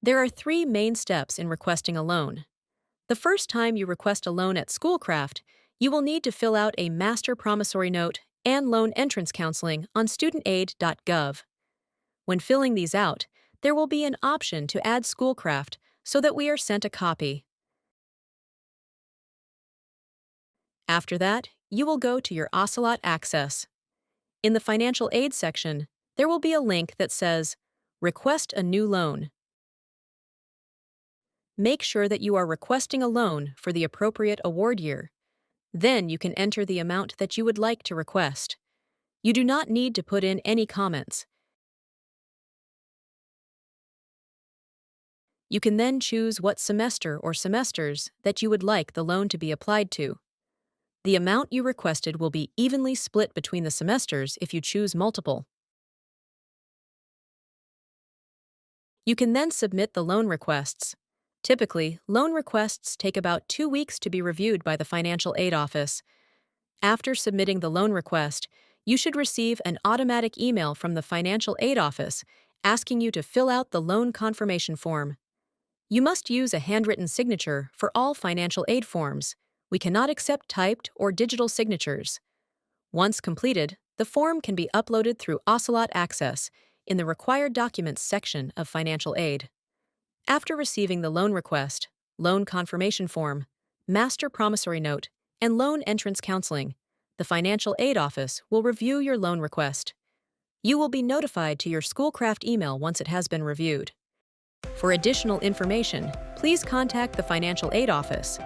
There are three main steps in requesting a loan. The first time you request a loan at Schoolcraft, you will need to fill out a master promissory note and loan entrance counseling on studentaid.gov. When filling these out, there will be an option to add Schoolcraft so that we are sent a copy. After that, you will go to your Ocelot Access. In the financial aid section, there will be a link that says, Request a new loan. Make sure that you are requesting a loan for the appropriate award year. Then you can enter the amount that you would like to request. You do not need to put in any comments. You can then choose what semester or semesters that you would like the loan to be applied to. The amount you requested will be evenly split between the semesters if you choose multiple. You can then submit the loan requests. Typically, loan requests take about 2 weeks to be reviewed by the financial aid office. After submitting the loan request, you should receive an automatic email from the financial aid office asking you to fill out the loan confirmation form. You must use a handwritten signature for all financial aid forms. We cannot accept typed or digital signatures. Once completed, the form can be uploaded through Ocelot Access in the Required Documents section of financial aid. After receiving the loan request, loan confirmation form, master promissory note, and loan entrance counseling, the financial aid office will review your loan request. You will be notified to your Schoolcraft email once it has been reviewed. For additional information, please contact the financial aid office